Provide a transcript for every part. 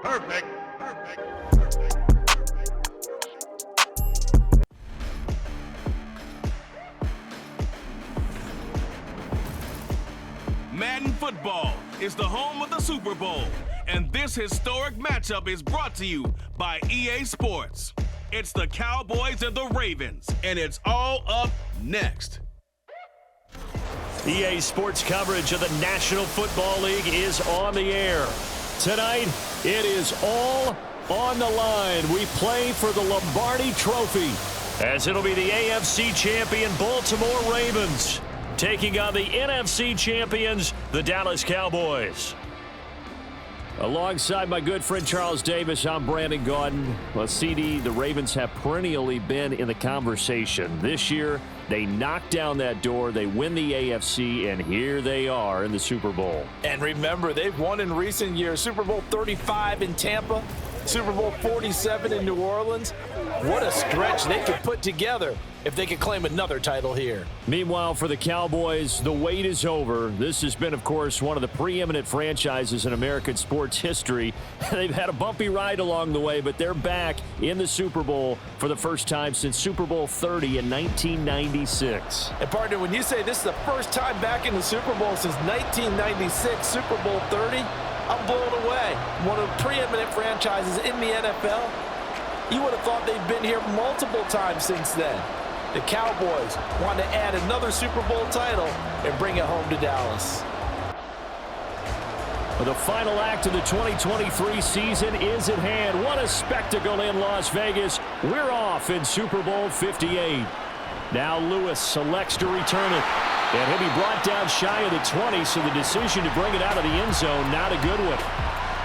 Perfect. Madden football is the home of the Super Bowl, and this historic matchup is brought to you by EA Sports. It's the Cowboys and the Ravens, and it's all up next. EA Sports coverage of the National Football League is on the air. Tonight, it is all on the line. We play for the Lombardi Trophy, as it'll be the AFC champion Baltimore Ravens taking on the NFC champions, the Dallas Cowboys. Alongside my good friend Charles Davis, I'm Brandon Gaudin. Well, CD, the Ravens have perennially been in the conversation. This year, they knock down that door, they win the AFC, and here they are in the Super Bowl. And remember, they've won in recent years. Super Bowl 35 in Tampa, Super Bowl 47 in New Orleans. What a stretch they could put together if they could claim another title here. Meanwhile, for the Cowboys, the wait is over. This has been, of course, one of the preeminent franchises in American sports history. They've had a bumpy ride along the way, but they're back in the Super Bowl for the first time since Super Bowl 30 in 1996. And partner, when you say this is the first time back in the Super Bowl since 1996, Super Bowl 30, I'm blown away. One of the preeminent franchises in the NFL. You would have thought they'd been here multiple times since then. The Cowboys want to add another Super Bowl title and bring it home to Dallas. The final act of the 2023 season is at hand. What a spectacle in Las Vegas. We're off in Super Bowl 58. Now Lewis selects to return it. And he'll be brought down shy of the 20, so the decision to bring it out of the end zone, not a good one.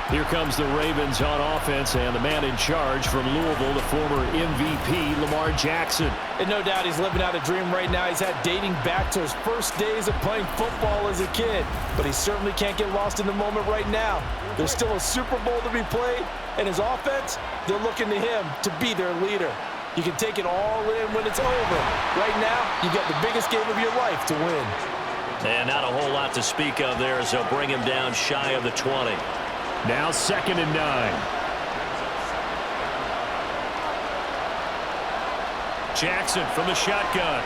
Here comes the Ravens on offense, and the man in charge from Louisville, the former MVP, Lamar Jackson. And no doubt he's living out a dream right now. He's had dating back to his first days of playing football as a kid. But he certainly can't get lost in the moment right now. There's still a Super Bowl to be played, and his offense, they're looking to him to be their leader. You can take it all in when it's over. Right now, you got the biggest game of your life to win. And not a whole lot to speak of there as they'll bring him down shy of the 20. Now 2nd and 9. Jackson from the shotgun.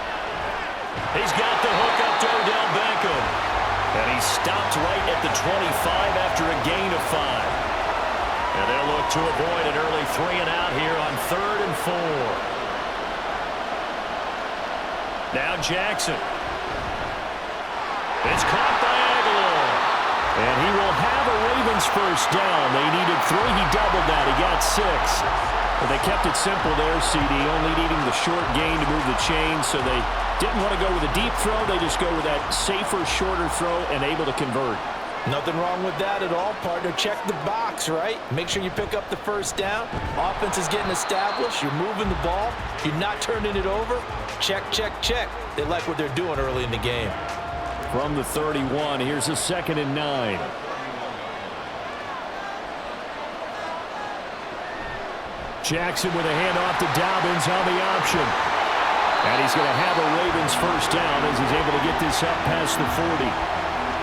He's got the hook up to Odell Beckham. And he stopped right at the 25 after a gain of 5. And they'll look to avoid an early 3 and out here on 3rd and 4. Now Jackson. It's caught by Aguilar. And he will have a Ravens first down. They needed 3. He doubled that. He got 6. But they kept it simple there, CD, only needing the short gain to move the chain. So they didn't want to go with a deep throw. They just go with that safer, shorter throw and able to convert. Nothing wrong with that at all, partner. Check the box, right? Make sure you pick up the first down. Offense is getting established. You're moving the ball. You're not turning it over. Check, check, check. They like what they're doing early in the game. From the 31, here's a 2nd and 9. Jackson with a handoff to Dobbins on the option. And he's going to have a Ravens first down as he's able to get this up past the 40.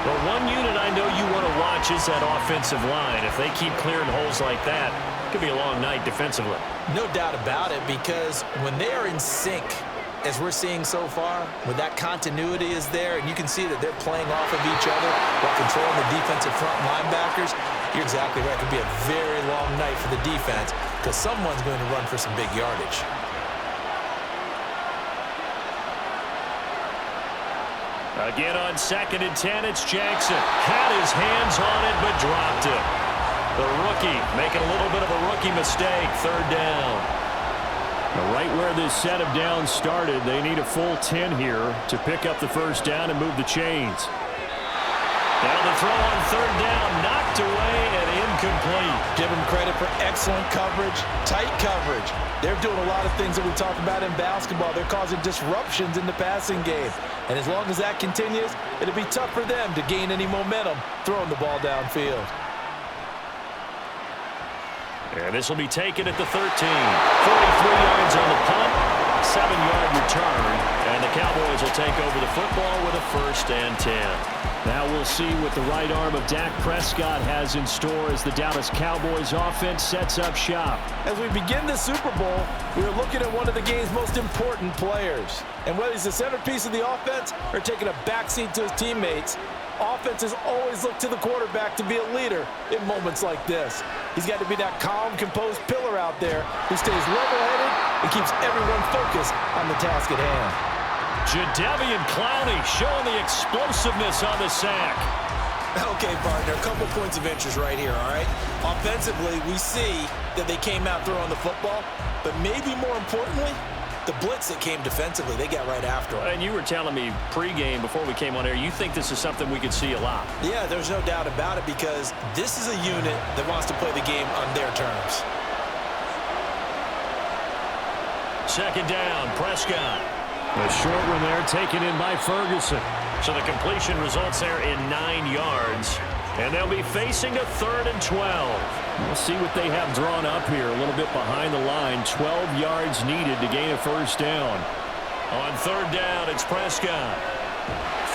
Well, one unit I know you want to watch is that offensive line. If they keep clearing holes like that, it could be a long night defensively. No doubt about it, because when they are in sync, as we're seeing so far, when that continuity is there, and you can see that they're playing off of each other while controlling the defensive front linebackers, you're exactly right. It could be a very long night for the defense because someone's going to run for some big yardage. Again on 2nd and 10, it's Jackson. Had his hands on it, but dropped it. The rookie making a little bit of a rookie mistake, 3rd down. Right where this set of downs started, they need a full 10 here to pick up the first down and move the chains. Now the throw on 3rd down, knocked away and incomplete. Give them credit for excellent coverage, tight coverage. They're doing a lot of things that we talk about in basketball. They're causing disruptions in the passing game. And as long as that continues, it'll be tough for them to gain any momentum throwing the ball downfield. And this will be taken at the 13. 43 yards on the punt, 7-yard return. And the Cowboys will take over the football with a 1st and 10. Now we'll see what the right arm of Dak Prescott has in store as the Dallas Cowboys offense sets up shop. As we begin the Super Bowl, we are looking at one of the game's most important players. And whether he's the centerpiece of the offense or taking a backseat to his teammates, offenses always look to the quarterback to be a leader in moments like this. He's got to be that calm, composed pillar out there who stays level-headed and keeps everyone focused on the task at hand. Jadeveon Clowney showing the explosiveness on the sack. Okay, partner, a couple points of interest right here, all right? Offensively, we see that they came out throwing the football, but maybe more importantly, the blitz that came defensively, they got right after him. And you were telling me pregame before we came on air, you think this is something we could see a lot. Yeah, there's no doubt about it because this is a unit that wants to play the game on their terms. Second down, Prescott. A short one there taken in by Ferguson. So the completion results there in 9 yards. And they'll be facing a 3rd and 12. We'll see what they have drawn up here. A little bit behind the line. 12 yards needed to gain a first down. On 3rd down, it's Prescott.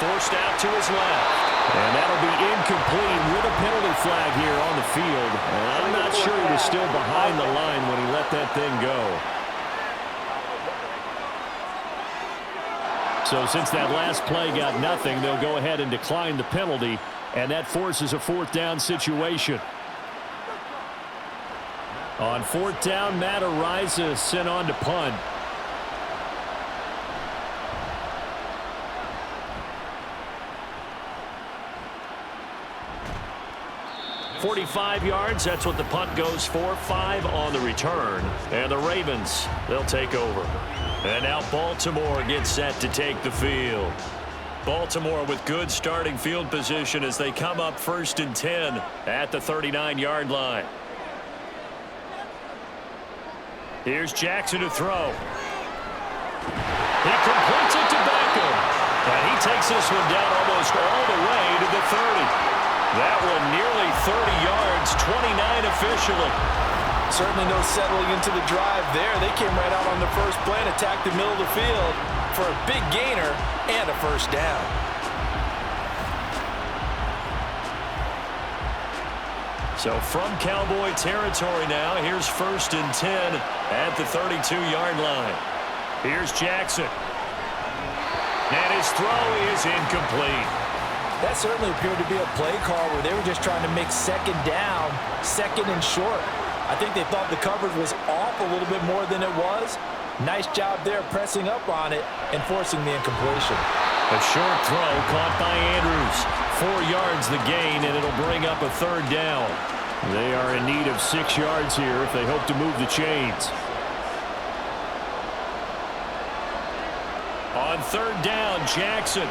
Forced out to his left. And that'll be incomplete with a penalty flag here on the field. And I'm not sure he was still behind the line when he let that thing go. So since that last play got nothing, they'll go ahead and decline the penalty, and that forces a 4th down situation. On 4th down, Matt Araiza sent on to punt. .45 yards, that's what the punt goes for. 5 on the return. And the Ravens, they'll take over. And now Baltimore gets set to take the field. Baltimore with good starting field position as they come up 1st and 10 at the 39-yard line. Here's Jackson to throw. He completes it to Beckham. And he takes this one down almost all the way to the 30. That one nearly 30 yards, 29 officially. Certainly no settling into the drive there. They came right out on the first play and attacked the middle of the field for a big gainer and a first down. So from Cowboy territory now, here's 1st and 10 at the 32-yard line. Here's Jackson. And his throw is incomplete. That certainly appeared to be a play call where they were just trying to make 2nd down, 2nd and short. I think they thought the coverage was off a little bit more than it was. Nice job there pressing up on it and forcing the incompletion. A short throw caught by Andrews. 4 yards the gain, and it'll bring up a 3rd down. They are in need of 6 yards here if they hope to move the chains. On 3rd down, Jackson.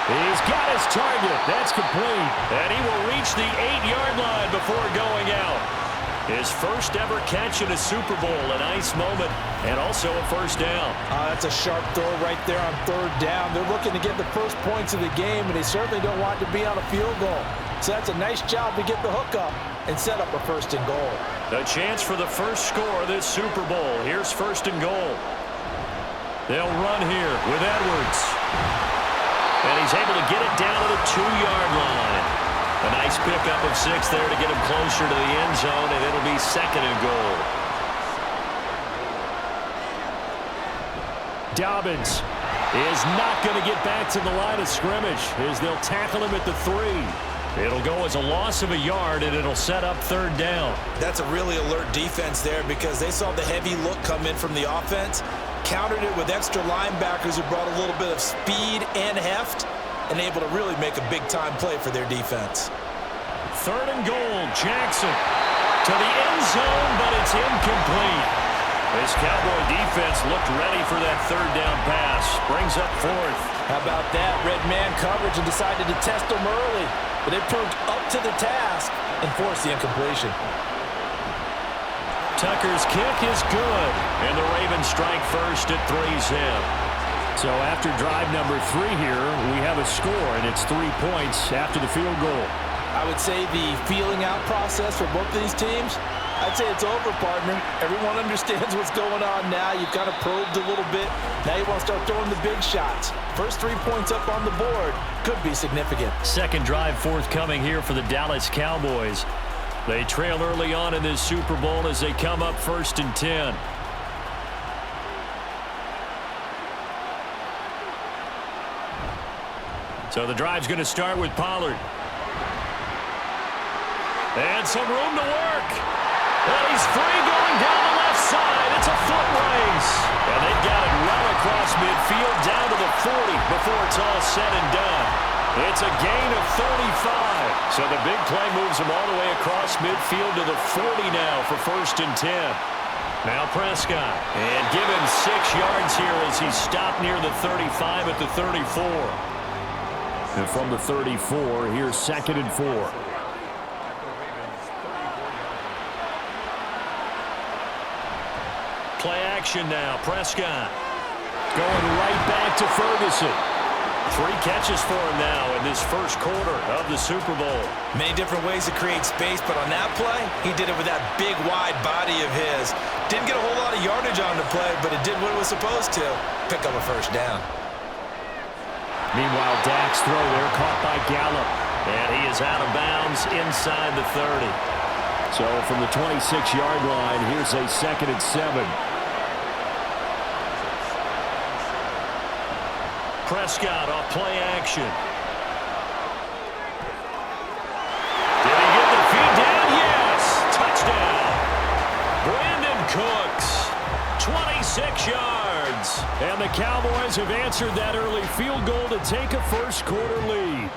He's got his target. That's complete. And he will reach the 8-yard line before going out. His first ever catch in a Super Bowl, a nice moment, and also a first down. That's a sharp throw right there on 3rd down. They're looking to get the first points of the game, and they certainly don't want to be on a field goal. So that's a nice job to get the hook up and set up a 1st and goal. The chance for the first score of this Super Bowl. Here's 1st and goal. They'll run here with Edwards. And he's able to get it down to the 2-yard line. A nice pickup of 6 there to get him closer to the end zone, and it'll be 2nd and goal. Dobbins is not going to get back to the line of scrimmage as they'll tackle him at the 3. It'll go as a loss of a yard, and it'll set up 3rd down. That's a really alert defense there because they saw the heavy look come in from the offense, countered it with extra linebackers who brought a little bit of speed and heft, and able to really make a big-time play for their defense. 3rd and goal, Jackson to the end zone, but it's incomplete. This Cowboy defense looked ready for that 3rd down pass. Brings up 4th. How about that? Red man coverage and decided to test them early, but they proved up to the task and forced the incompletion. Tucker's kick is good, and the Ravens strike first at 3-zip. So after drive number 3 here, we have a score, and it's 3 points after the field goal. I would say the feeling out process for both of these teams I'd say it's over, partner. Everyone understands what's going on now. You've kind of probed a little bit. Now you want to start throwing the big shots. First 3 points up on the board could be significant. Second drive forthcoming here for the Dallas Cowboys. They trail early on in this Super Bowl as they come up 1st and 10. So the drive's going to start with Pollard. And some room to work. And he's free going down the left side. It's a foot race. And they've got it well across midfield down to the 40 before it's all said and done. It's a gain of 35. So the big play moves him all the way across midfield to the 40 now for 1st and 10. Now Prescott. And give him 6 yards here as he's stopped near the 35 at the 34. And from the 34, here's 2nd and 4. Play action now. Prescott going right back to Ferguson. 3 catches for him now in this first quarter of the Super Bowl. Many different ways to create space, but on that play, he did it with that big, wide body of his. Didn't get a whole lot of yardage on the play, but it did what it was supposed to. Pick up a 1st down. Meanwhile, Dak's throw there caught by Gallup. And he is out of bounds inside the 30. So from the 26-yard line, here's a 2nd and 7. Prescott off play action. Did he get the feed down? Yes! Touchdown! Brandon Cooks, 26 yards. And the Cowboys have answered that early field goal to take a first-quarter lead.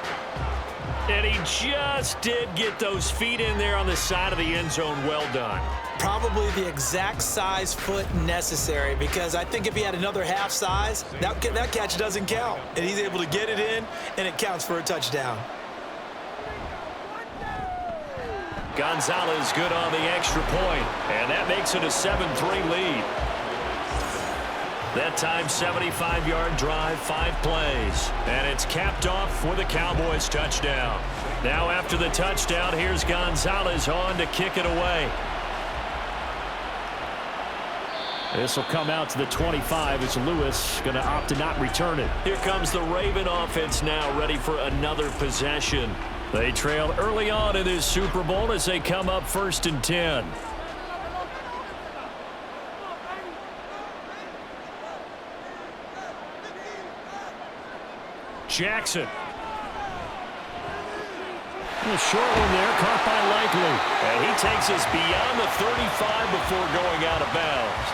And he just did get those feet in there on the side of the end zone. Well done. Probably the exact size foot necessary, because I think if he had another half size, that catch doesn't count. And he's able to get it in, and it counts for a touchdown. Gonzalez good on the extra point, and that makes it a 7-3 lead. That time, 75-yard drive, 5 plays. And it's capped off with a Cowboys touchdown. Now after the touchdown, here's Gonzalez on to kick it away. This will come out to the 25 as Lewis going to opt to not return it. Here comes the Raven offense now, ready for another possession. They trail early on in this Super Bowl as they come up 1st and 10. Jackson. A short one there, caught by Likely. And he takes us beyond the 35 before going out of bounds.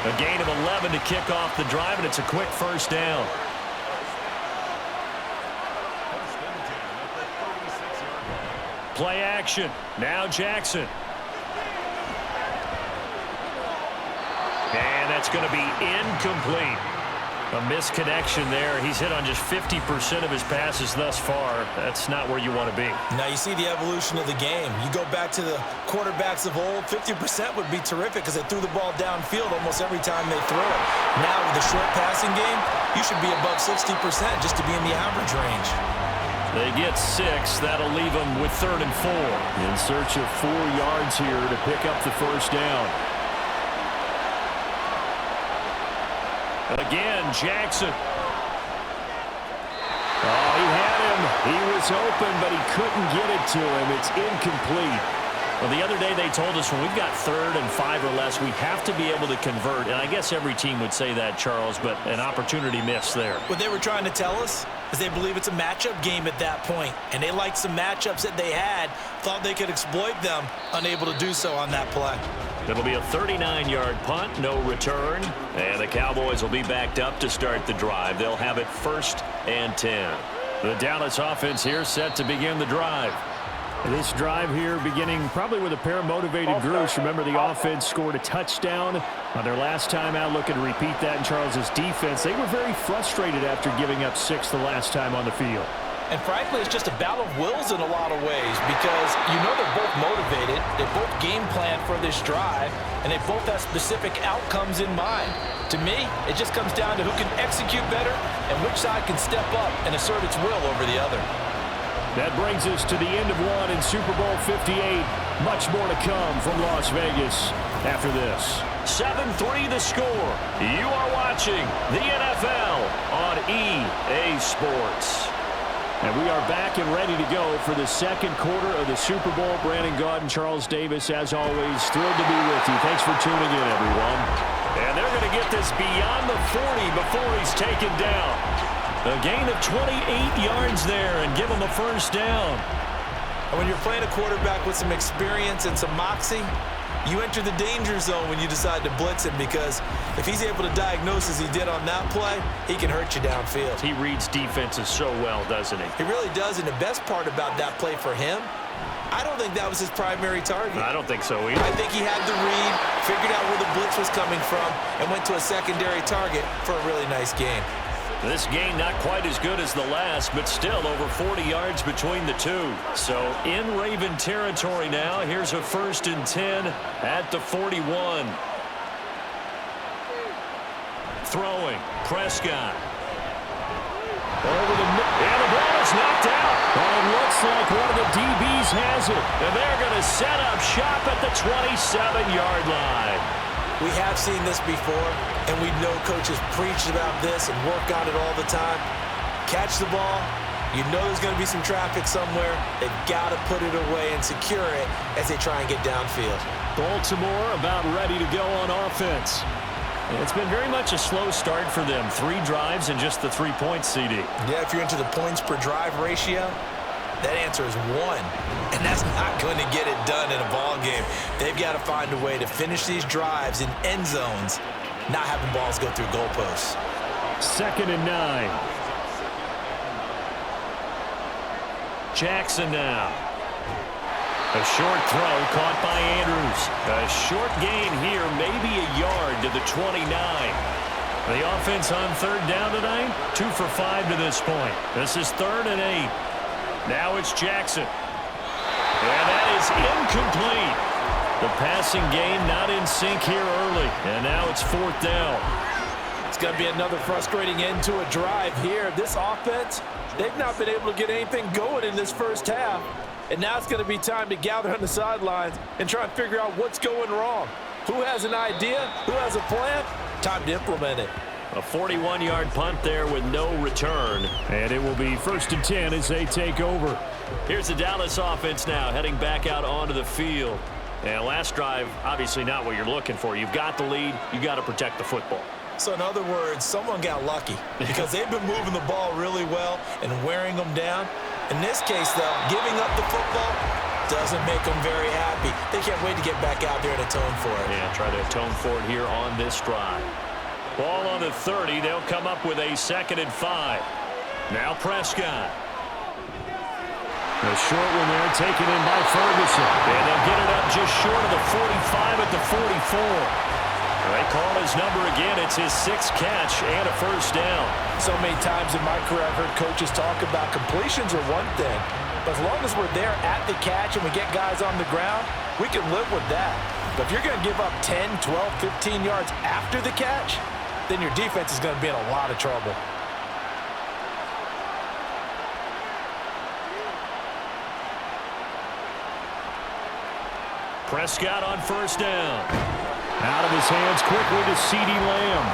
A gain of 11 to kick off the drive, and it's a quick 1st down. Play action. Now Jackson. And that's going to be incomplete. A misconnection there. He's hit on just 50% of his passes thus far. That's not where you want to be. Now you see the evolution of the game. You go back to the quarterbacks of old, 50% would be terrific because they threw the ball downfield almost every time they throw it. Now with the short passing game, you should be above 60% just to be in the average range. They get 6. That'll leave them with 3rd and 4. In search of 4 yards here to pick up the 1st down. Again, Jackson. Oh, he had him. He was open, but he couldn't get it to him. It's incomplete. Well, the other day they told us when we've got 3rd and 5 or less, we have to be able to convert. And I guess every team would say that, Charles, but an opportunity missed there. What they were trying to tell us is they believe it's a matchup game at that point. And they liked some matchups that they had, thought they could exploit them, unable to do so on that play. It'll be a 39-yard punt, no return. And the Cowboys will be backed up to start the drive. They'll have it 1st and 10. The Dallas offense here set to begin the drive. This drive here beginning probably with a pair of motivated groups. Remember, the offense scored a touchdown on their last time out. Looking to repeat that in Charles's defense. They were very frustrated after giving up 6 the last time on the field. And frankly, it's just a battle of wills in a lot of ways because you know they're both motivated, they both game plan for this drive, and they both have specific outcomes in mind. To me, it just comes down to who can execute better and which side can step up and assert its will over the other. That brings us to the end of one in Super Bowl 58. Much more to come from Las Vegas after this. 7-3 the score. You are watching the NFL on EA Sports. And we are back and ready to go for the second quarter of the Super Bowl. Brandon Gaudin, Charles Davis, as always, thrilled to be with you. Thanks for tuning in, everyone. And they're going to get this beyond the 40 before he's taken down. A gain of 28 yards there and give him a first down. And when you're playing a quarterback with some experience and some moxie, you enter the danger zone when you decide to blitz him, because if he's able to diagnose as he did on that play, he can hurt you downfield. He reads defenses so well, doesn't he? He really does, and the best part about that play for him, I don't think that was his primary target. I don't think so either. I think he had the read, figured out where the blitz was coming from, and went to a secondary target for a really nice gain. This game not quite as good as the last, but still over 40 yards between the two. So in Raven territory now. Here's a 1st and 10 at the 41. Throwing. Prescott. Over the middle. And the ball is knocked out. And it looks like one of the DBs has it. And they're going to set up shop at the 27-yard line. We have seen this before, and we know coaches preach about this and work on it all the time. Catch the ball. You know there's going to be some traffic somewhere. They've got to put it away and secure it as they try and get downfield. Baltimore about ready to go on offense. It's been very much a slow start for them. 3 drives and just the 3 points, CD. Yeah, if you're into the points per drive ratio, that answer is 1. And that's not going to get it done in a ball game. They've got to find a way to finish these drives in end zones, not having balls go through goalposts. 2nd and 9. Jackson now. A short throw caught by Andrews. A short gain here, maybe a yard to the 29. The offense on 3rd down tonight, 2 for 5 to this point. This is 3rd and 8. Now it's Jackson. And that is incomplete. The passing game not in sync here early. And now it's 4th down. It's going to be another frustrating end to a drive here. This offense, they've not been able to get anything going in this first half. And now it's going to be time to gather on the sidelines and try and figure out what's going wrong. Who has an idea? Who has a plan? Time to implement it. A 41-yard punt there with no return. And it will be 1st and 10 as they take over. Here's the Dallas offense now heading back out onto the field. And last drive, obviously not what you're looking for. You've got the lead. You've got to protect the football. So in other words, someone got lucky because they've been moving the ball really well and wearing them down. In this case, though, giving up the football doesn't make them very happy. They can't wait to get back out there and atone for it. Yeah, try to atone for it here on this drive. Ball on the 30. They'll come up with a 2nd and 5. Now Prescott. A short one there taken in by Ferguson. And they'll get it up just short of the 45 at the 44. They call his number again. It's his 6th catch and a first down. So many times in my career I've heard coaches talk about completions are one thing. But as long as we're there at the catch and we get guys on the ground, we can live with that. But if you're going to give up 10, 12, 15 yards after the catch, then your defense is going to be in a lot of trouble. Prescott on first down. Out of his hands quickly to CeeDee Lamb.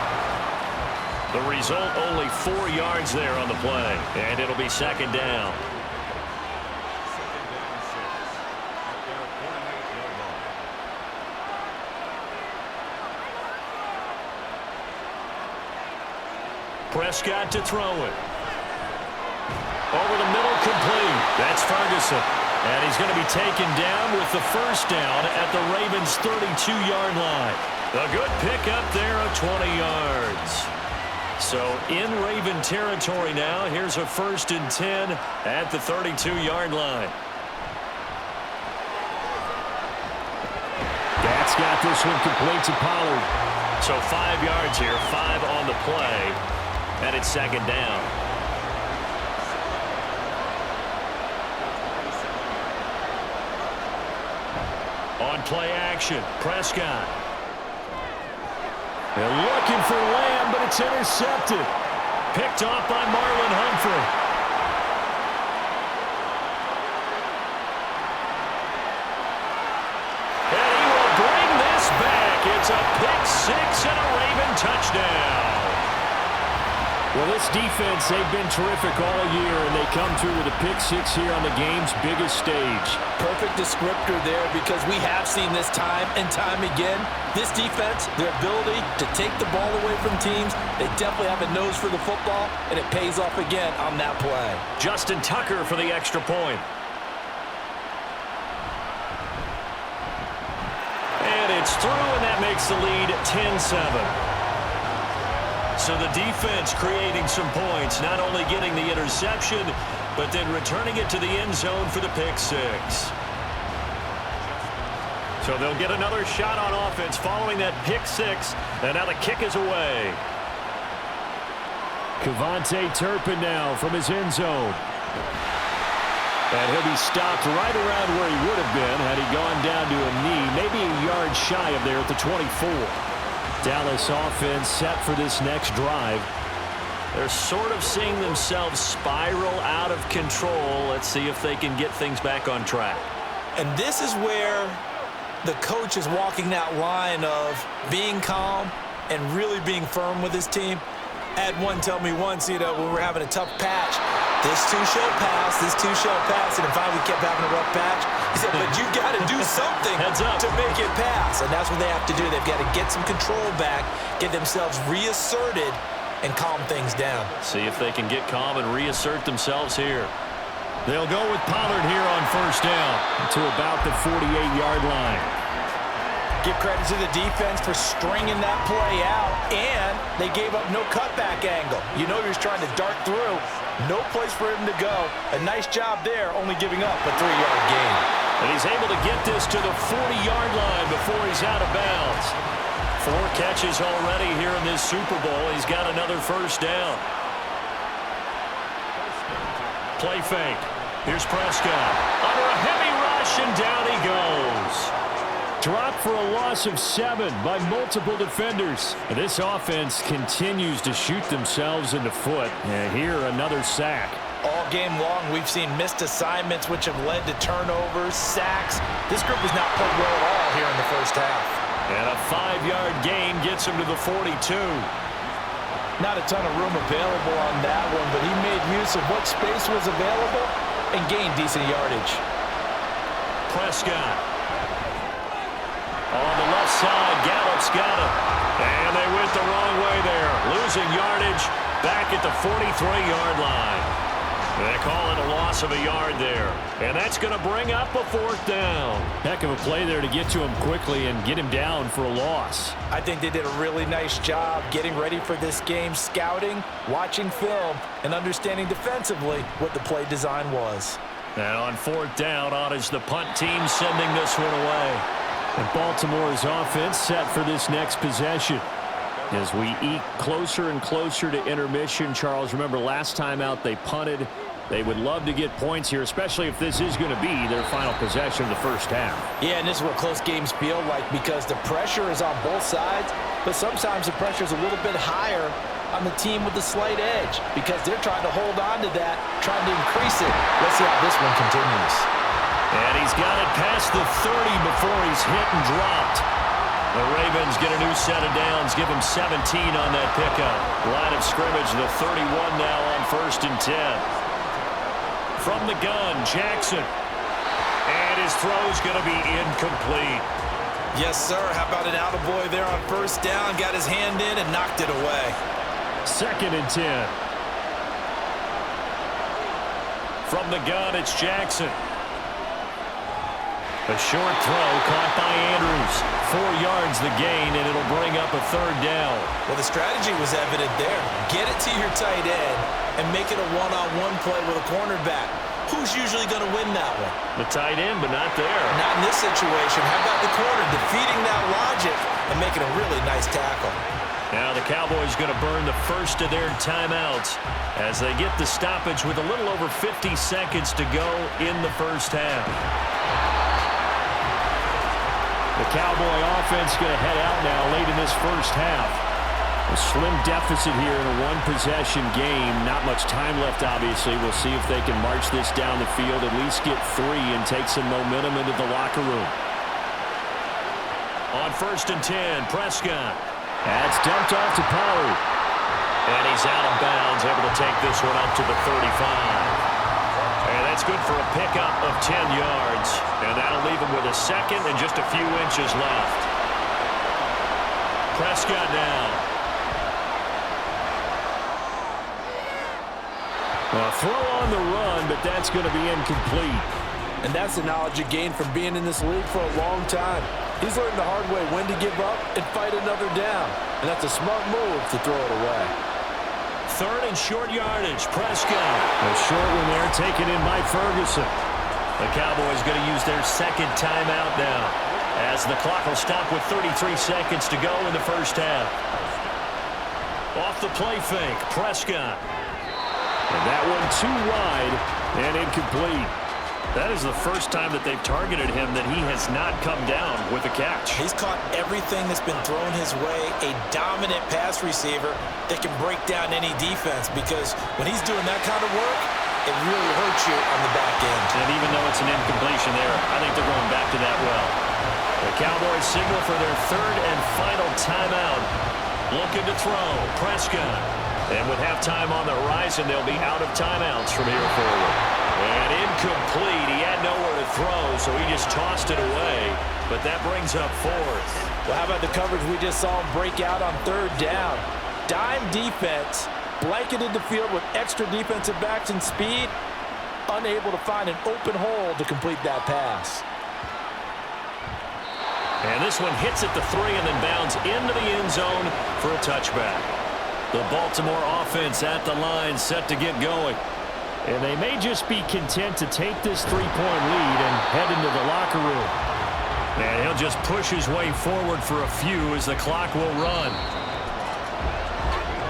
The result, only 4 yards there on the play. And it'll be 2nd down. Prescott to throw it. Over the middle, complete. That's Ferguson. And he's going to be taken down with the first down at the Ravens' 32-yard line. A good pickup there of 20 yards. So in Raven territory now, here's a 1st and 10 at the 32-yard line. That's got this one complete to Pollard. So 5 yards here, 5 on the play, and it's 2nd down. On play action, Prescott. They're looking for Lamb, but it's intercepted. Picked off by Marlon Humphrey. It's a pick six and a Raven touchdown. Well, this defense, they've been terrific all year, and they come through with a pick six here on the game's biggest stage. Perfect descriptor there, because we have seen this time and time again. This defense, their ability to take the ball away from teams, they definitely have a nose for the football, and it pays off again on that play. Justin Tucker for the extra point. And it's through, and that makes the lead 10-7. So the defense creating some points, not only getting the interception, but then returning it to the end zone for the pick six. So they'll get another shot on offense following that pick six, and now the kick is away. Kevontae Turpin now from his end zone. And he'll be stopped right around where he would have been had he gone down to a knee, maybe a yard shy of there at the 24. Dallas offense set for this next drive. They're sort of seeing themselves spiral out of control. Let's see if they can get things back on track. And this is where the coach is walking that line of being calm and really being firm with his team. I had one tell me once, when we're having a tough patch, this too shall pass, this too shall pass, and if we kept having a rough patch, he said, but you got to do something to make it pass, and that's what they have to do. They've got to get some control back, get themselves reasserted, and calm things down. See if they can get calm and reassert themselves here. They'll go with Pollard here on first down to about the 48-yard line. Give credit to the defense for stringing that play out, and they gave up no cutback angle. He was trying to dart through. No place for him to go. A nice job there, only giving up a 3-yard gain. And he's able to get this to the 40-yard line before he's out of bounds. 4 catches already here in this Super Bowl. He's got another first down. Play fake. Here's Prescott. Under a heavy rush, and down he goes. Dropped for a loss of 7 by multiple defenders. And this offense continues to shoot themselves in the foot. And here, another sack. All game long, we've seen missed assignments, which have led to turnovers, sacks. This group has not played well at all here in the first half. And a 5-yard gain gets him to the 42. Not a ton of room available on that one, but he made use of what space was available and gained decent yardage. Prescott. On the left side, Gallup's got it. And they went the wrong way there. Losing yardage back at the 43-yard line. They call it a loss of a yard there. And that's going to bring up a 4th down. Heck of a play there to get to him quickly and get him down for a loss. I think they did a really nice job getting ready for this game, scouting, watching film, and understanding defensively what the play design was. And on 4th down, on is the punt team sending this one away. And Baltimore's offense set for this next possession. As we eke closer and closer to intermission, Charles, remember last time out they punted. They would love to get points here, especially if this is going to be their final possession of the first half. Yeah, and this is what close games feel like, because the pressure is on both sides, but sometimes the pressure is a little bit higher on the team with the slight edge, because they're trying to hold on to that, trying to increase it. Let's see how this one continues. And he's got it past the 30 before he's hit and dropped. The Ravens get a new set of downs, give him 17 on that pickup. Line of scrimmage, the 31 now on 1st and 10. From the gun, Jackson. And his throw's going to be incomplete. Yes, sir. How about an attaboy there on 1st down? Got his hand in and knocked it away. 2nd and 10. From the gun, it's Jackson. A short throw caught by Andrews. 4 yards the gain, and it'll bring up a 3rd down. Well, the strategy was evident there. Get it to your tight end and make it a one-on-one play with a cornerback. Who's usually going to win that one? The tight end, but not there. Not in this situation. How about the corner defeating that logic and making a really nice tackle? Now the Cowboys going to burn the first of their timeouts as they get the stoppage with a little over 50 seconds to go in the first half. The Cowboy offense going to head out now late in this first half. A slim deficit here in a one-possession game. Not much time left, obviously. We'll see if they can march this down the field, at least get 3 and take some momentum into the locker room. On 1st and 10, Prescott. That's dumped off to Pollard. And he's out of bounds, able to take this one up to the 35. And that's good for a pickup of 10 yards. And that'll leave him with a second and just a few inches left. Prescott down. A throw on the run, but that's going to be incomplete. And that's the knowledge you gain from being in this league for a long time. He's learned the hard way when to give up and fight another down. And that's a smart move to throw it away. 3rd and short yardage, Prescott. A short one there taken in by Ferguson. The Cowboys going to use their second timeout now, as the clock will stop with 33 seconds to go in the first half. Off the play fake, Prescott. And that one too wide and incomplete. That is the first time that they've targeted him that he has not come down with a catch. He's caught everything that's been thrown his way, a dominant pass receiver that can break down any defense, because when he's doing that kind of work, it really hurts you on the back end. And even though it's an incompletion there, I think they're going back to that well. The Cowboys signal for their 3rd and final timeout. Looking to throw, Prescott. And with halftime on the horizon, they'll be out of timeouts from here forward. And incomplete. He had nowhere to throw, so he just tossed it away. But that brings up 4th. Well, how about the coverage we just saw him break out on 3rd down? Dime defense, blanketed the field with extra defensive backs and speed, unable to find an open hole to complete that pass. And this one hits at the 3 and then bounds into the end zone for a touchback. The Baltimore offense at the line, set to get going. And they may just be content to take this 3-point lead and head into the locker room. And he'll just push his way forward for a few as the clock will run.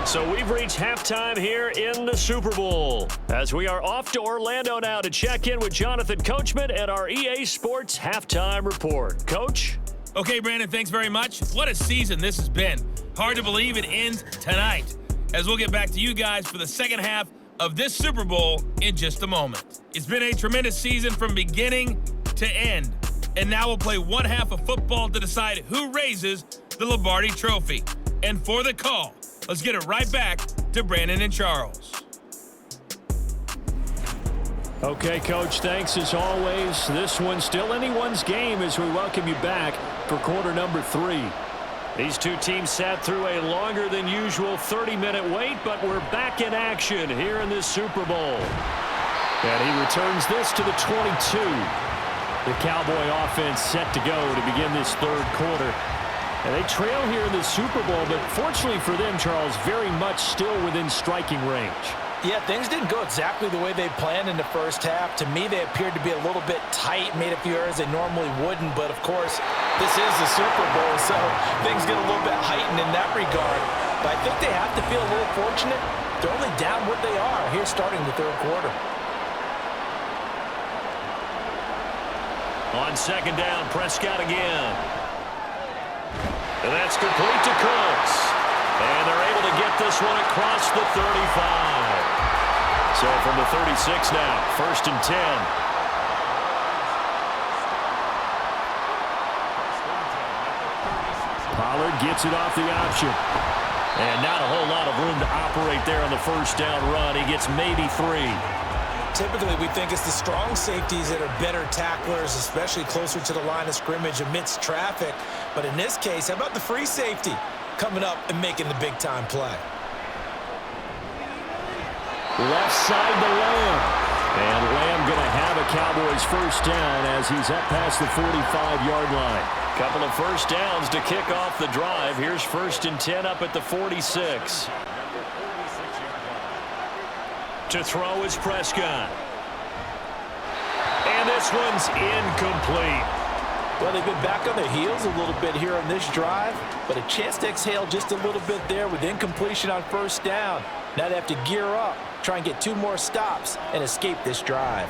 So we've reached halftime here in the Super Bowl, as we are off to Orlando now to check in with Jonathan Coachman at our EA Sports Halftime Report. Coach? Okay, Brandon, thanks very much. What a season this has been. Hard to believe it ends tonight, as we'll get back to you guys for the second half of this Super Bowl in just a moment. It's been a tremendous season from beginning to end, and now we'll play one half of football to decide who raises the Lombardi Trophy. And for the call, let's get it right back to Brandon and Charles. Okay, Coach, thanks as always. This one's still anyone's game as we welcome you back for quarter number 3. These two teams sat through a longer than usual 30-minute wait, but we're back in action here in this Super Bowl. And he returns this to the 22. The Cowboy offense set to go to begin this 3rd quarter. And they trail here in the Super Bowl, but fortunately for them, Charles, very much still within striking range. Yeah, things didn't go exactly the way they planned in the first half. To me, they appeared to be a little bit tight, made a few errors they normally wouldn't. But, of course, this is the Super Bowl, so things get a little bit heightened in that regard. But I think they have to feel a little fortunate. They're only down what they are here starting the 3rd quarter. On 2nd down, Prescott again. And that's complete to Cooks. And they're able to get this one across the 35. So from the 36 now, 1st and 10. Pollard gets it off the option. And not a whole lot of room to operate there on the 1st down run. He gets maybe 3. Typically, we think it's the strong safeties that are better tacklers, especially closer to the line of scrimmage amidst traffic. But in this case, how about the free safety coming up and making the big-time play? Left side to Lamb. And Lamb going to have a Cowboys 1st down as he's up past the 45-yard line. Couple of 1st downs to kick off the drive. Here's 1st and 10 up at the 46. To throw is Prescott. And this one's incomplete. Well, they've been back on their heels a little bit here on this drive, but a chance to exhale just a little bit there with incompletion on 1st down. Now they have to gear up, try and get 2 more stops, and escape this drive.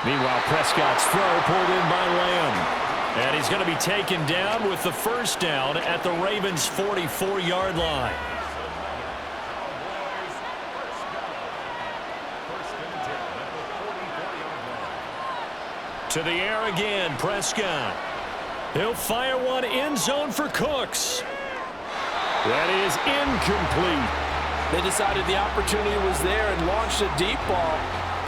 Meanwhile, Prescott's throw pulled in by Lamb. And he's going to be taken down with the 1st down at the Ravens' 44-yard line. To the air again, Prescott. He'll fire one end zone for Cooks. That is incomplete. They decided the opportunity was there and launched a deep ball,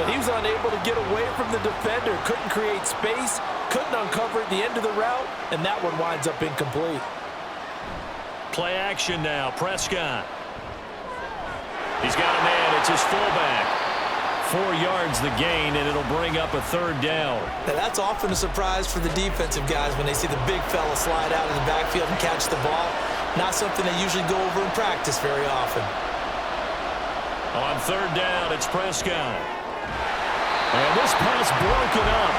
but he was unable to get away from the defender. Couldn't create space, couldn't uncover at the end of the route, and that one winds up incomplete. Play action now, Prescott. He's got a man. It's his fullback. 4 yards the gain, and it'll bring up a third down. Now that's often a surprise for the defensive guys when they see the big fella slide out of the backfield and catch the ball. Not something they usually go over in practice very often. On third down, it's Prescott. And this pass broken up.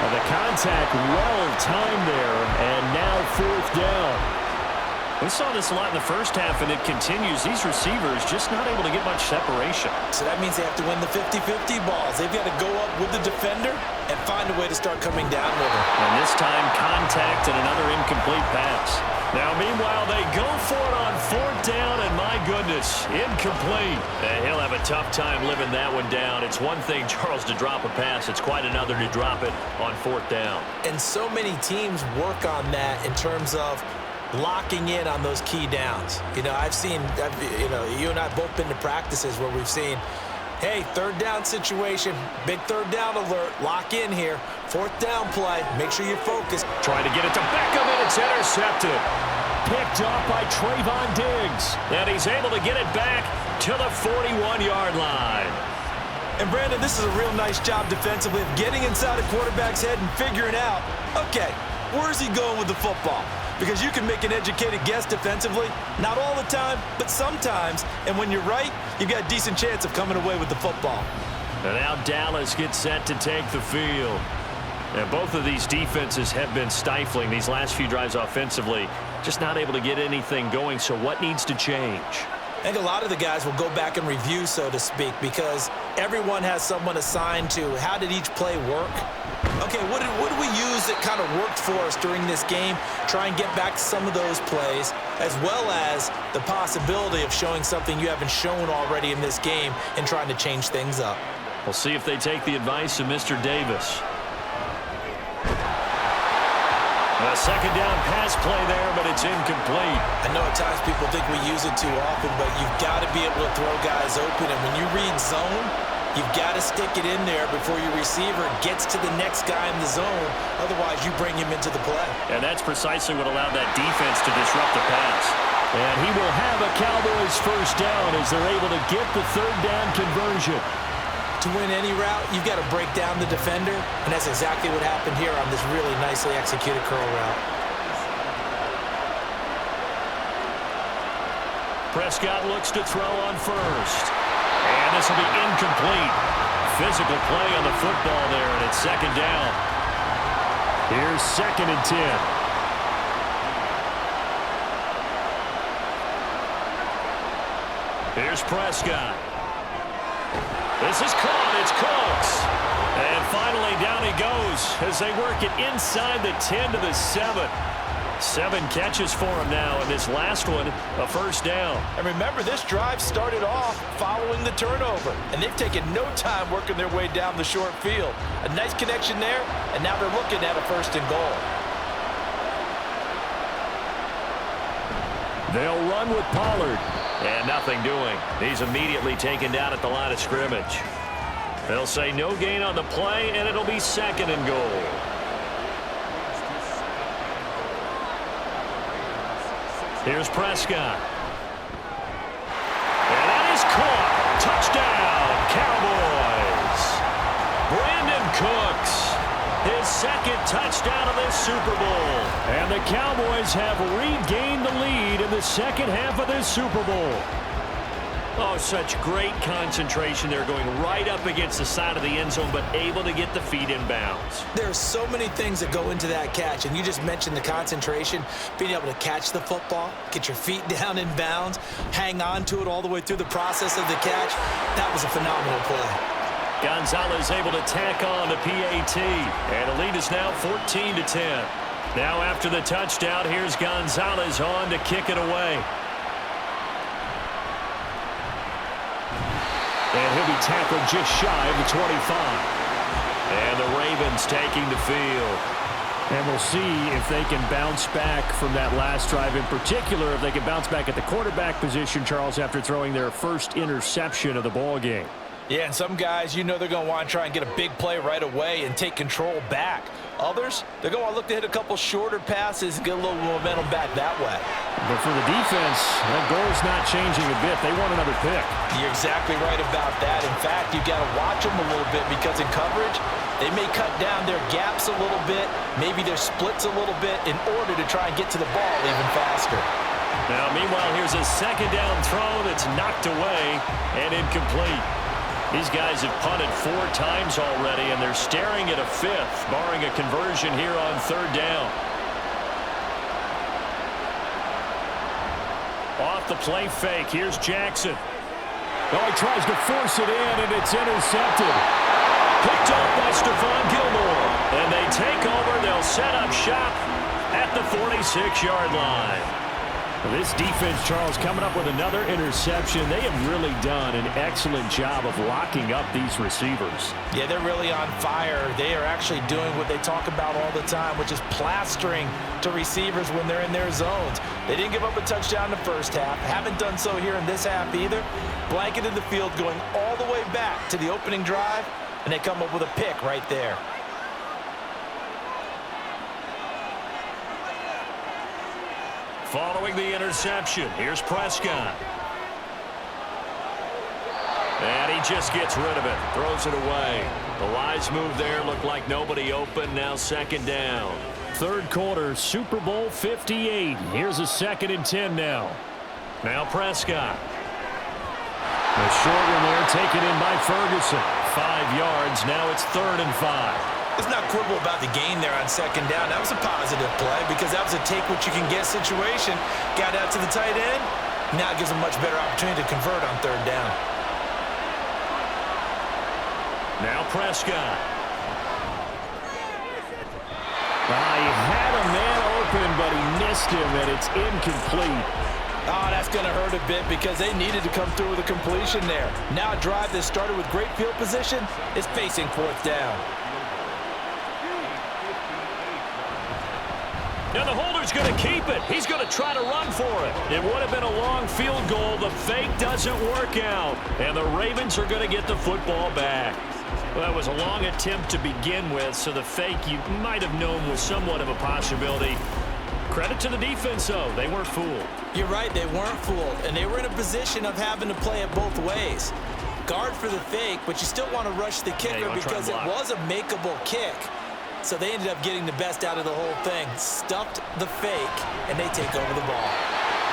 And the contact well timed there, and now fourth down. We saw this a lot in the first half, and it continues. These receivers just not able to get much separation. So that means they have to win the 50-50 balls. They've got to go up with the defender and find a way to start coming down with him. And this time, contact and another incomplete pass. Now, meanwhile, they go for it on fourth down, and my goodness, incomplete. And he'll have a tough time living that one down. It's one thing, Charles, to drop a pass. It's quite another to drop it on fourth down. And so many teams work on that in terms of locking in on those key downs. You know, you and I both been to practices where we've seen, hey, third down situation, big third down alert, lock in here, fourth down play, make sure you're focused. Trying to get it to Beckham, and it's intercepted. Picked off by Trayvon Diggs. And he's able to get it back to the 41-yard line. And Brandon, this is a real nice job defensively of getting inside a quarterback's head and figuring out, okay, where's he going with the football? Because you can make an educated guess defensively, not all the time, but sometimes. And when you're right, you've got a decent chance of coming away with the football. And now Dallas gets set to take the field. And both of these defenses have been stifling these last few drives offensively. Just not able to get anything going, so what needs to change? I think a lot of the guys will go back and review, so to speak, because everyone has someone assigned to how did each play work. Okay, what did we use that kind of worked for us during this game? Try and get back to some of those plays, as well as the possibility of showing something you haven't shown already in this game and trying to change things up. We'll see if they take the advice of Mr. Davis. A second down pass play there, but it's incomplete. I know at times people think we use it too often, but you've got to be able to throw guys open. And when you read zone, you've got to stick it in there before your receiver gets to the next guy in the zone. Otherwise, you bring him into the play. And that's precisely what allowed that defense to disrupt the pass. And he will have a Cowboys first down as they're able to get the third down conversion. To win any route, you've got to break down the defender, and that's exactly what happened here on this really nicely executed curl route. Prescott looks to throw on first. And this will be incomplete. Physical play on the football there, and it's second down. Here's 2nd and 10. Here's Prescott. This is caught. It's Cooks. And finally, down he goes as they work it inside the 10 to the 7. 7 catches for him now, and this last one, a first down. And remember, this drive started off following the turnover, and they've taken no time working their way down the short field. A nice connection there, and now they're looking at a 1st and goal. They'll run with Pollard. And nothing doing. He's immediately taken down at the line of scrimmage. They'll say no gain on the play, and it'll be 2nd and goal. Here's Prescott. And that is caught. Touchdown, Cowboys. Brandon Cooks. His 2nd touchdown of this Super Bowl. And the Cowboys have regained the lead in the second half of this Super Bowl. Oh, such great concentration. They're going right up against the side of the end zone, but able to get the feet in bounds. There's so many things that go into that catch, and you just mentioned the concentration, being able to catch the football, get your feet down in bounds, hang on to it all the way through the process of the catch. That was a phenomenal play. Gonzalez able to tack on to PAT, and the lead is now 14-10. Now after the touchdown, here's Gonzalez on to kick it away. And he'll be tackled just shy of the 25. And the Ravens taking the field. And we'll see if they can bounce back from that last drive, in particular if they can bounce back at the quarterback position, Charles, after throwing their first interception of the ball game. Yeah, and some guys, you know they're going to want to try and get a big play right away and take control back. Others, they're going to look to hit a couple shorter passes and get a little momentum back that way. But for the defense, that goal's not changing a bit. They want another pick. You're exactly right about that. In fact, you've got to watch them a little bit because in coverage, they may cut down their gaps a little bit, maybe their splits a little bit in order to try and get to the ball even faster. Now, meanwhile, here's a second down throw that's knocked away and incomplete. These guys have punted 4 times already, and they're staring at a 5th, barring a conversion here on 3rd down. Off the play fake, here's Jackson. Oh, he tries to force it in, and it's intercepted. Picked off by Stephon Gilmore. And they take over. They'll set up shop at the 46-yard line. This defense, Charles, coming up with another interception. They have really done an excellent job of locking up these receivers. Yeah, they're really on fire. They are actually doing what they talk about all the time, which is plastering to receivers when they're in their zones. They didn't give up a touchdown in the first half. Haven't done so here in this half either. Blanketed the field going all the way back to the opening drive, and they come up with a pick right there. Following the interception, here's Prescott. And he just gets rid of it, throws it away. The Lions move there, look like nobody open, now 2nd down. 3rd quarter, Super Bowl 58. Here's a 2nd and 10 now. Now Prescott. A short one there, taken in by Ferguson. 5 yards, now it's 3rd and 5. It's not quibble about the gain there on 2nd down. That was a positive play because that was a take-what-you-can-get situation. Got out to the tight end. Now it gives them a much better opportunity to convert on 3rd down. Now Prescott. He had a man open, but he missed him, and it's incomplete. Oh, that's going to hurt a bit because they needed to come through with a completion there. Now a drive that started with great field position is facing 4th down. Now the holder's going to keep it. He's going to try to run for it. It would have been a long field goal. The fake doesn't work out. And the Ravens are going to get the football back. Well, that was a long attempt to begin with, so the fake you might have known was somewhat of a possibility. Credit to the defense, though. They weren't fooled. You're right, they weren't fooled. And they were in a position of having to play it both ways. Guard for the fake, but you still want to rush the kicker because it was a makeable kick. So they ended up getting the best out of the whole thing. Stuffed the fake, and they take over the ball.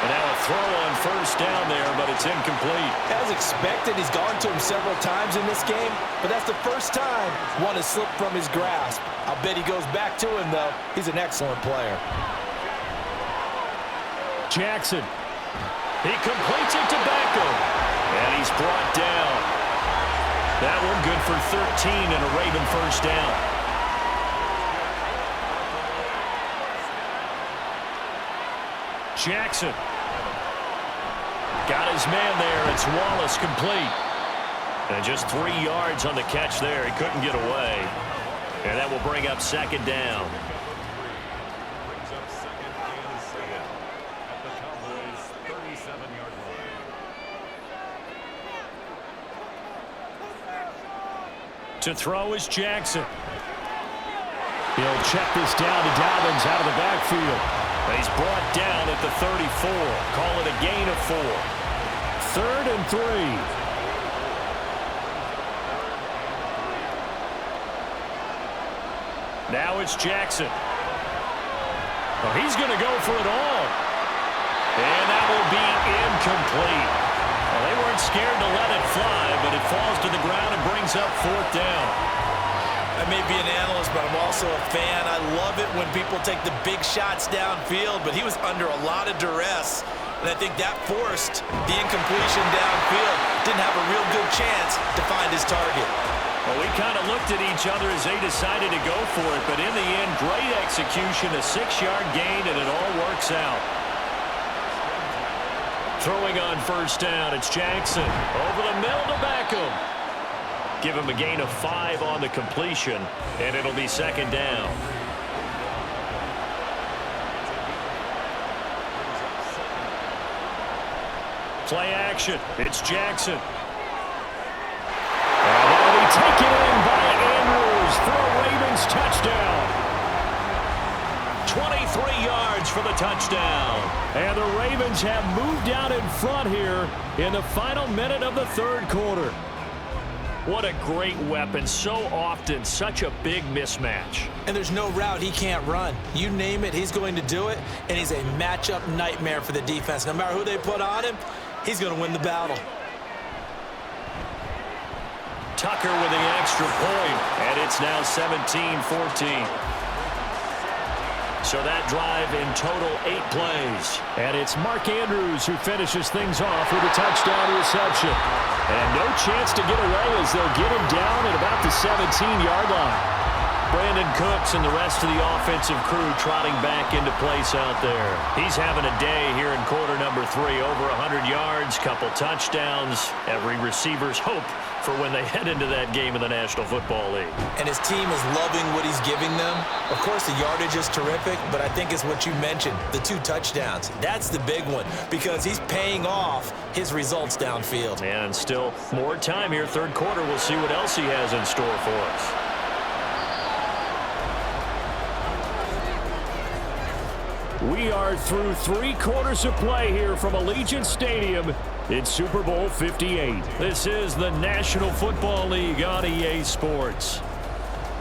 And now a throw on 1st down there, but it's incomplete. As expected, he's gone to him several times in this game, but that's the first time one has slipped from his grasp. I'll bet he goes back to him, though. He's an excellent player. Jackson. He completes it to Beckham. And he's brought down. That one good for 13 and a Raven 1st down. Jackson. Got his man there. It's Wallace complete. And just 3 yards on the catch there. He couldn't get away. And that will bring up 2nd down. To throw is Jackson. He'll check this down to Dobbins out of the backfield. And he's brought down at the 34. Call it a gain of 4. 3rd and 3. Now it's Jackson. Oh, he's going to go for it all. And that will be incomplete. Well, they weren't scared to let it fly, but it falls to the ground and brings up 4th down. I may be an analyst, but I'm also a fan. I love it when people take the big shots downfield, but he was under a lot of duress, and I think that forced the incompletion downfield. Didn't have a real good chance to find his target. Well, we kind of looked at each other as they decided to go for it, but in the end, great execution, a 6-yard gain, and it all works out. Throwing on 1st down, it's Jackson. Over the middle to Beckham. Give him a gain of 5 on the completion, and it'll be second down. Play action. It's Jackson. And that'll be taken in by Andrews for a Ravens touchdown. 23 yards for the touchdown. And the Ravens have moved out in front here in the final minute of the third quarter. What a great weapon. So often, such a big mismatch. And there's no route he can't run. You name it, he's going to do it, and he's a matchup nightmare for the defense. No matter who they put on him, he's going to win the battle. Tucker with the extra point, and it's now 17-14. So that drive in total 8 plays. And it's Mark Andrews who finishes things off with a touchdown reception. And no chance to get away as they'll get him down at about the 17-yard line. Brandon Cooks and the rest of the offensive crew trotting back into place out there. He's having a day here in quarter number 3. Over 100 yards, couple touchdowns. Every receiver's hope for when they head into that game in the National Football League. And his team is loving what he's giving them. Of course, the yardage is terrific, but I think it's what you mentioned, the 2 touchdowns. That's the big one because he's paying off his results downfield. And still more time here. Third quarter, we'll see what else he has in store for us. We are through 3 quarters of play here from Allegiant Stadium in Super Bowl 58. This is the National Football League on EA Sports.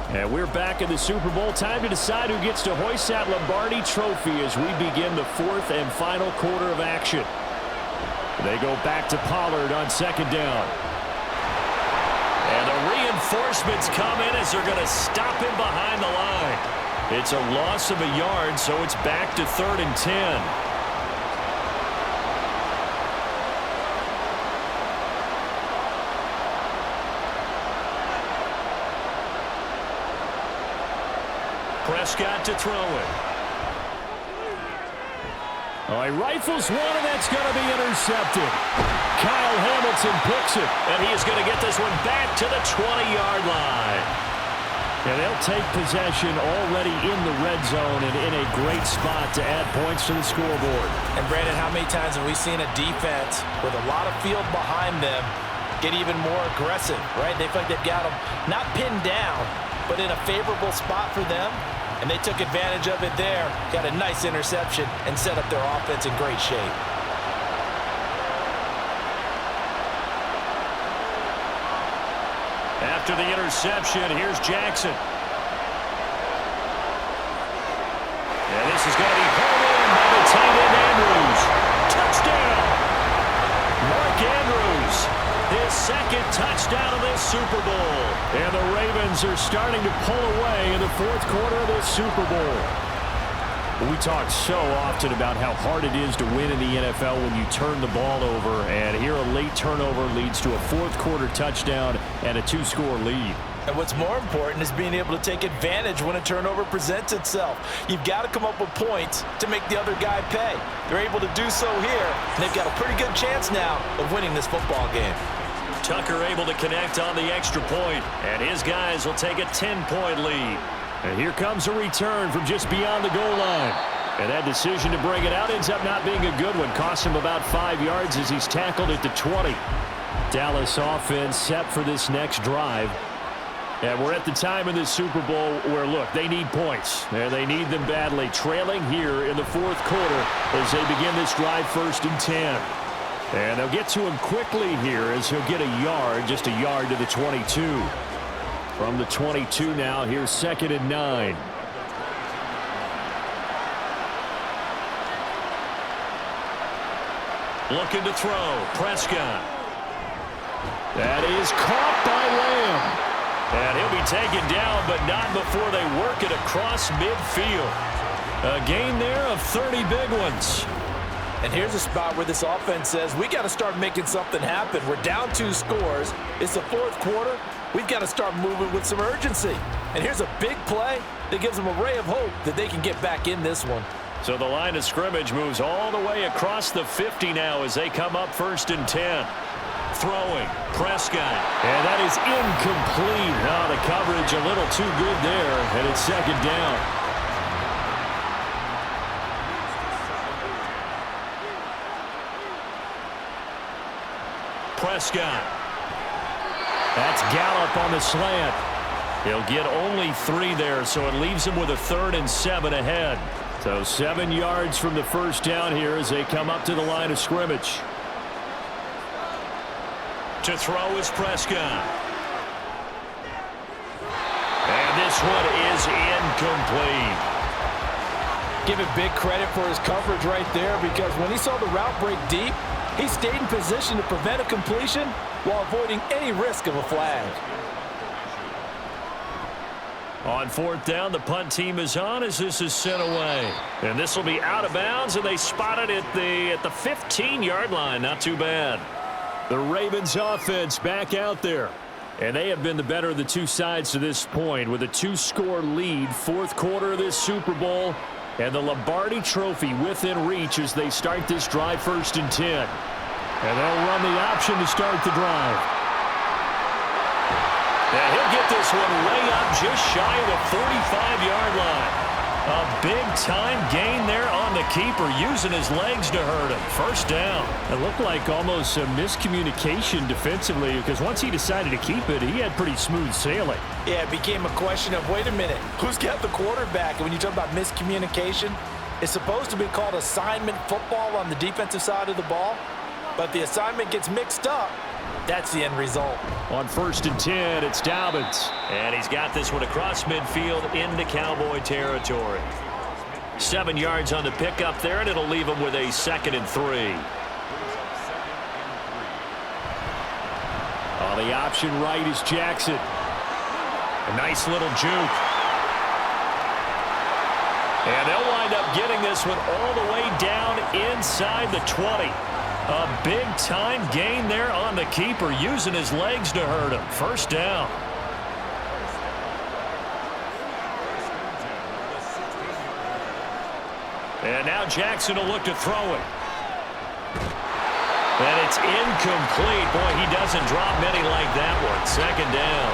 And we're back in the Super Bowl. Time to decide who gets to hoist that Lombardi Trophy as we begin the 4th and final quarter of action. They go back to Pollard on second down. And the reinforcements come in as they're going to stop him behind the line. It's a loss of a yard, so it's back to 3rd and 10. Prescott to throw it. Oh, he rifles one, and that's going to be intercepted. Kyle Hamilton picks it, and he is going to get this one back to the 20-yard line. And they'll take possession already in the red zone and in a great spot to add points to the scoreboard. And, Brandon, how many times have we seen a defense with a lot of field behind them get even more aggressive, right? They feel like they've got them not pinned down, but in a favorable spot for them, and they took advantage of it there, got a nice interception, and set up their offense in great shape. After the interception, here's Jackson. And this is going to be pulled in by the tight end Andrews. Touchdown! Mark Andrews, his 2nd touchdown of this Super Bowl. And the Ravens are starting to pull away in the 4th quarter of this Super Bowl. We talk so often about how hard it is to win in the NFL when you turn the ball over, and here a late turnover leads to a 4th quarter touchdown and a 2-score lead. And what's more important is being able to take advantage when a turnover presents itself. You've got to come up with points to make the other guy pay. They're able to do so here, and they've got a pretty good chance now of winning this football game. Tucker able to connect on the extra point, and his guys will take a 10-point lead. And here comes a return from just beyond the goal line. And that decision to bring it out ends up not being a good one. Cost him about 5 yards as he's tackled at the 20. Dallas offense set for this next drive. And we're at the time in this Super Bowl where, look, they need points. And they need them badly. Trailing here in the 4th quarter as they begin this drive 1st and 10. And they'll get to him quickly here as he'll get a yard, just a yard to the 22. From the 22 now, here's 2nd and 9. Looking to throw, Prescott. That is caught by Lamb. And he'll be taken down, but not before they work it across midfield. A gain there of 30 big ones. And here's a spot where this offense says, we got to start making something happen. We're down 2 scores. It's the 4th quarter. We've got to start moving with some urgency. And here's a big play that gives them a ray of hope that they can get back in this one. So the line of scrimmage moves all the way across the 50 now as they come up 1st and 10. Throwing, Prescott. And that is incomplete. Oh, the coverage a little too good there, and it's second down. Prescott. That's Gallup on the slant. He'll get only 3 there, so it leaves him with a 3rd and 7 ahead. So 7 yards from the first down here as they come up to the line of scrimmage. To throw is Prescott. And this one is incomplete. Give him big credit for his coverage right there, because when he saw the route break deep, he stayed in position to prevent a completion while avoiding any risk of a flag. On 4th down, the punt team is on as this is sent away. And this will be out of bounds, and they spot it at the 15-yard line. Not too bad. The Ravens offense back out there. And they have been the better of the two sides to this point with a 2-score lead. 4th quarter of this Super Bowl. And the Lombardi Trophy within reach as they start this drive 1st and 10. And they'll run the option to start the drive. And he'll get this one way up just shy of the 45-yard line. A big-time gain there on the keeper, using his legs to hurt him. 1st down. It looked like almost a miscommunication defensively, because once he decided to keep it, he had pretty smooth sailing. Yeah, it became a question of, wait a minute, who's got the quarterback? And when you talk about miscommunication, it's supposed to be called assignment football on the defensive side of the ball, but the assignment gets mixed up. That's the end result. On 1st and 10, it's Dobbins. And he's got this one across midfield into Cowboy territory. 7 yards on the pickup there, and it'll leave him with a 2nd and 3. On the option right is Jackson. A nice little juke. And they'll wind up getting this one all the way down inside the 20. A big-time gain there on the keeper, using his legs to hurt him. 1st down. And now Jackson will look to throw it. And it's incomplete. Boy, he doesn't drop many like that one. 2nd down.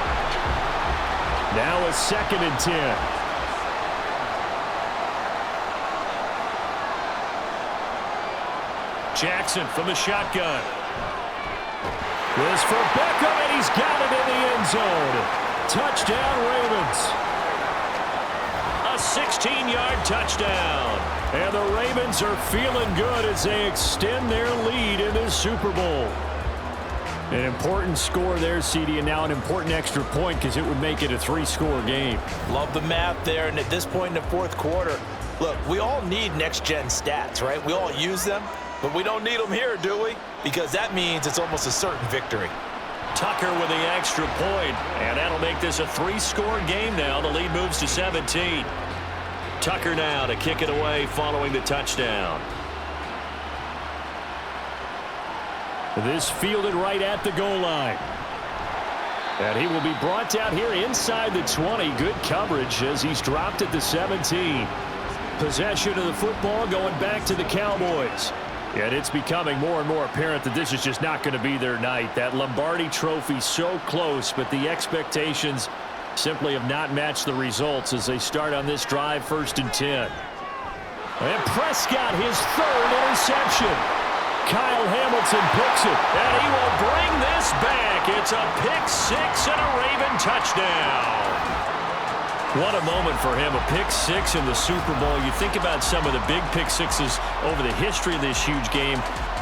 Now a 2nd and 10. Jackson from the shotgun. This for Beckham, and he's got it in the end zone. Touchdown, Ravens. A 16-yard touchdown. And the Ravens are feeling good as they extend their lead in this Super Bowl. An important score there, CD, and now an important extra point because it would make it a 3-score game. Love the math there, and at this point in the 4th quarter, look, we all need next-gen stats, right? We all use them. But we don't need them here, do we? Because that means it's almost a certain victory. Tucker with the extra point, and that'll make this a 3-score game now. The lead moves to 17. Tucker now to kick it away following the touchdown. This fielded right at the goal line. And he will be brought down here inside the 20. Good coverage as he's dropped at the 17. Possession of the football going back to the Cowboys. And it's becoming more and more apparent that this is just not going to be their night. That Lombardi Trophy so close, but the expectations simply have not matched the results as they start on this drive 1st and 10. And Prescott, his 3rd interception. Kyle Hamilton picks it, and he will bring this back. It's a pick-6 and a Raven touchdown. What a moment for him, a pick-6 in the Super Bowl. You think about some of the big pick-6s over the history of this huge game.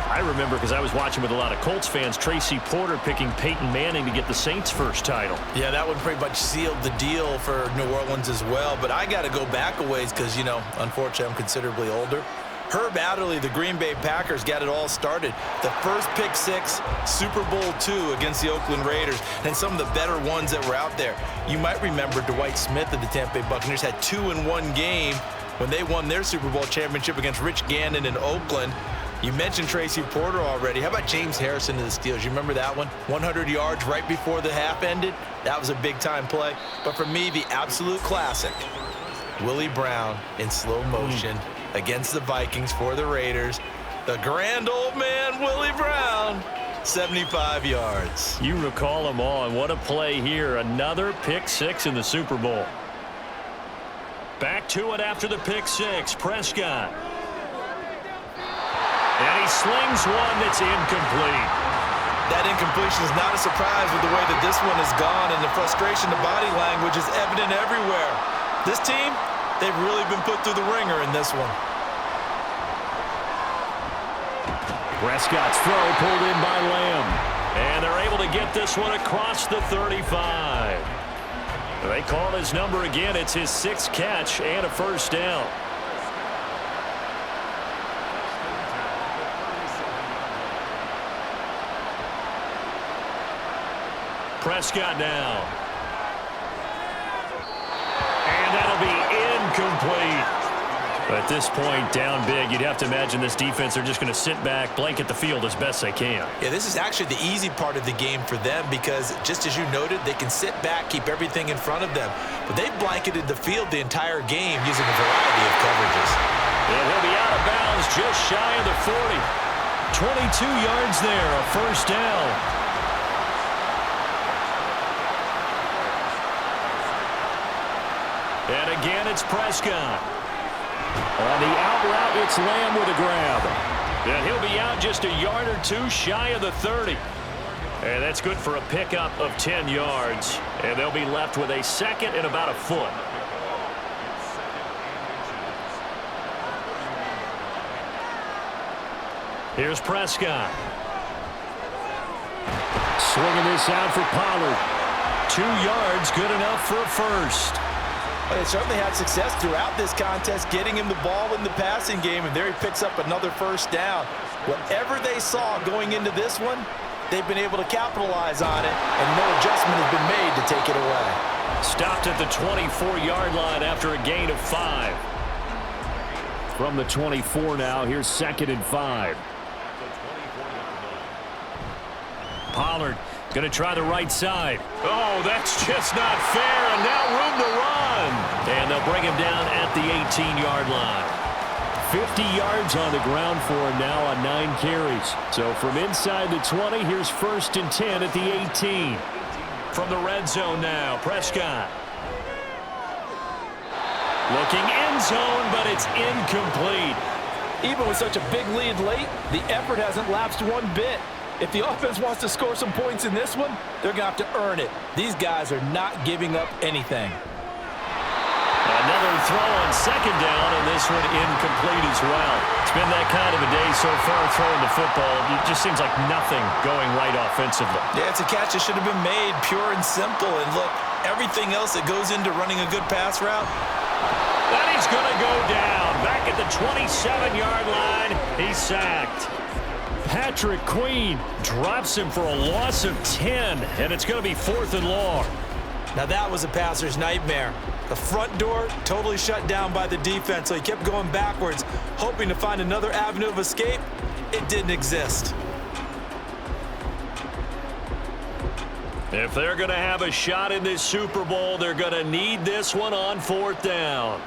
I remember, because I was watching with a lot of Colts fans, Tracy Porter picking Peyton Manning to get the Saints' first title. Yeah, that one pretty much sealed the deal for New Orleans as well. But I got to go back a ways because, you know, unfortunately, I'm considerably older. Herb Adderley, the Green Bay Packers, got it all started. The first pick-6, Super Bowl II against the Oakland Raiders, and some of the better ones that were out there. You might remember Dwight Smith of the Tampa Bay Buccaneers had 2 in one game when they won their Super Bowl championship against Rich Gannon in Oakland. You mentioned Tracy Porter already. How about James Harrison of the Steelers? You remember that one? 100 yards right before the half ended. That was a big-time play. But for me, the absolute classic, Willie Brown in slow motion against the Vikings for the Raiders. The grand old man, Willie Brown, 75 yards. You recall them all, and what a play here. Another pick six in the Super Bowl. Back to it after the pick six. Prescott. And he slings one that's incomplete. That incompletion is not a surprise with the way that this one has gone, and the frustration, the body language is evident everywhere. This team, they've really been put through the ringer in this one. Prescott's throw pulled in by Lamb. And they're able to get this one across the 35. They call his number again. It's his 6th catch and a first down. Prescott now. And that'll be incomplete. At this point, down big, you'd have to imagine this defense are just going to sit back, blanket the field as best they can. Yeah, this is actually the easy part of the game for them because, just as you noted, they can sit back, keep everything in front of them. But they've blanketed the field the entire game using a variety of coverages. And he'll be out of bounds just shy of the 40. 22 yards there, a first down. And again, it's Prescott. On the out route, it's Lamb with a grab. And he'll be out just a yard or two shy of the 30. And that's good for a pickup of 10 yards. And they'll be left with a second and about a foot. Here's Prescott. Swinging this out for Pollard. 2 yards, good enough for a first. Well, they certainly had success throughout this contest, getting him the ball in the passing game, and there he picks up another first down. Whatever they saw going into this one, they've been able to capitalize on it, and no adjustment has been made to take it away. Stopped at the 24-yard line after a gain of 5. From the 24 now, here's 2nd and 5. Pollard going to try the right side. Oh, that's just not fair, and now room to run. And they'll bring him down at the 18-yard line. 50 yards on the ground for him now on 9 carries. So from inside the 20, here's 1st and 10 at the 18. From the red zone now, Prescott. Looking end zone, but it's incomplete. Even with such a big lead late, the effort hasn't lapsed one bit. If the offense wants to score some points in this one, they're going to have to earn it. These guys are not giving up anything. Another throw on 2nd down, and this one incomplete as well. It's been that kind of a day so far throwing the football. It just seems like nothing going right offensively. Yeah, it's a catch that should have been made, pure and simple. And look, everything else that goes into running a good pass route. And he's going to go down. Back at the 27-yard line, he's sacked. Patrick Queen drops him for a loss of 10, and it's going to be 4th and long. Now that was a passer's nightmare. The front door totally shut down by the defense, so he kept going backwards, hoping to find another avenue of escape. It didn't exist. If they're going to have a shot in this Super Bowl, they're going to need this one on 4th down.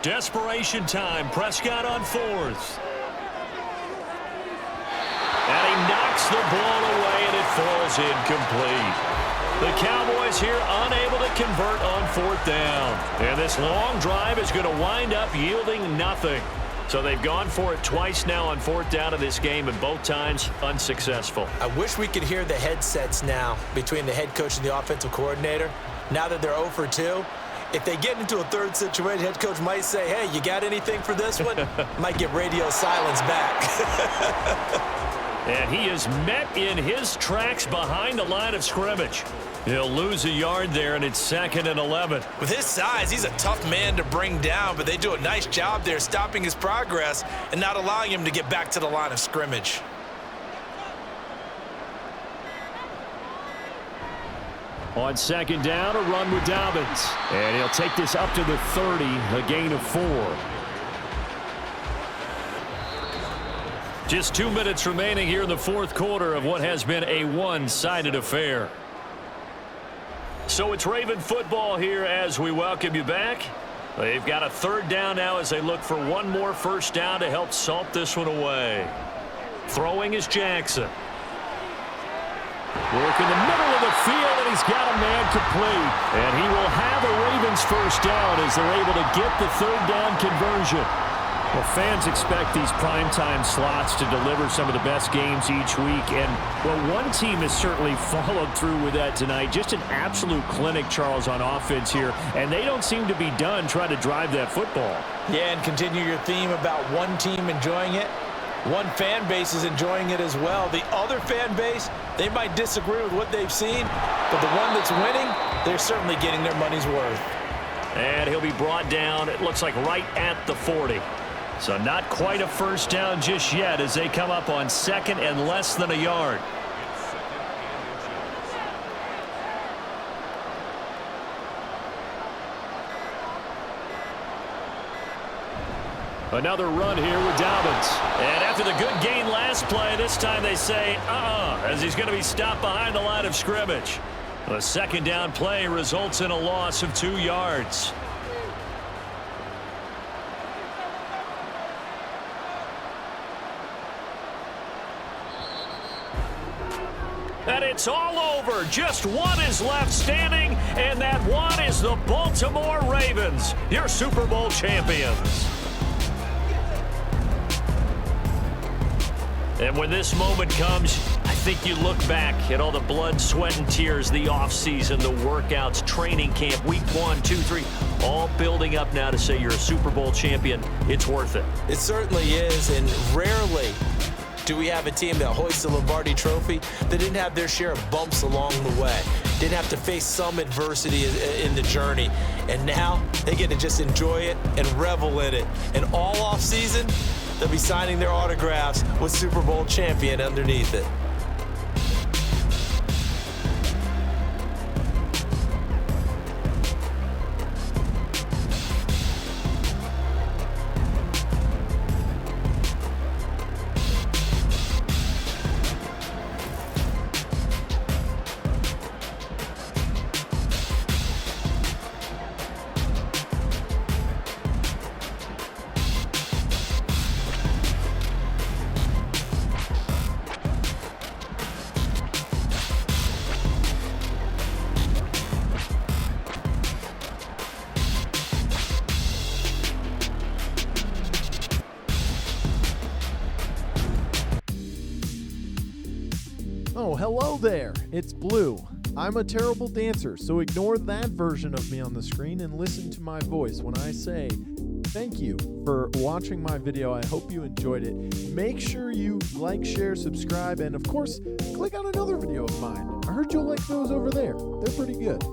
Desperation time. Prescott on 4th. And he knocks the ball away, and it falls incomplete. The Cowboys here unable to convert on 4th down. And this long drive is going to wind up yielding nothing. So they've gone for it twice now on 4th down in this game, and both times unsuccessful. I wish we could hear the headsets now between the head coach and the offensive coordinator. Now that they're 0 for 2, if they get into a third situation, head coach might say, hey, you got anything for this one? Might get radio silence back. And he is met in his tracks behind the line of scrimmage. He'll lose a yard there, and it's 2nd and 11. With his size, he's a tough man to bring down, but they do a nice job there stopping his progress and not allowing him to get back to the line of scrimmage. On 2nd down, a run with Dobbins. And he'll take this up to the 30, a gain of 4. Just 2 minutes remaining here in the 4th quarter of what has been a one-sided affair. So it's Raven football here as we welcome you back. They've got a 3rd down now as they look for one more first down to help salt this one away. Throwing is Jackson. Working the middle of the field, and he's got a man complete. And he will have a Ravens first down as they're able to get the third down conversion. Well, fans expect these primetime slots to deliver some of the best games each week. And, well, one team has certainly followed through with that tonight. Just an absolute clinic, Charles, on offense here. And they don't seem to be done trying to drive that football. Yeah, and continue your theme about one team enjoying it. One fan base is enjoying it as well. The other fan base, they might disagree with what they've seen, but the one that's winning, they're certainly getting their money's worth. And he'll be brought down, it looks like right at the 40. So not quite a first down just yet as they come up on second and less than a yard. Another run here with Dobbins. And after the good gain last play, this time they say, as he's going to be stopped behind the line of scrimmage. The second down play results in a loss of 2 yards. And it's all over. Just one is left standing, and that one is the Baltimore Ravens, your Super Bowl champions. And when this moment comes, I think you look back at all the blood, sweat, and tears, the offseason, the workouts, training camp, week 1, 2, 3, all building up now to say you're a Super Bowl champion. It's worth it. It certainly is, and rarely do we have a team that hoists the Lombardi Trophy that didn't have their share of bumps along the way, didn't have to face some adversity in the journey, and now they get to just enjoy it and revel in it. And all offseason, they'll be signing their autographs with Super Bowl champion underneath it. Oh, hello there. It's Blue. I'm a terrible dancer, so ignore that version of me on the screen and listen to my voice when I say thank you for watching my video. I hope you enjoyed it. Make sure you like, share, subscribe, and of course, click on another video of mine. I heard you'll like those over there. They're pretty good.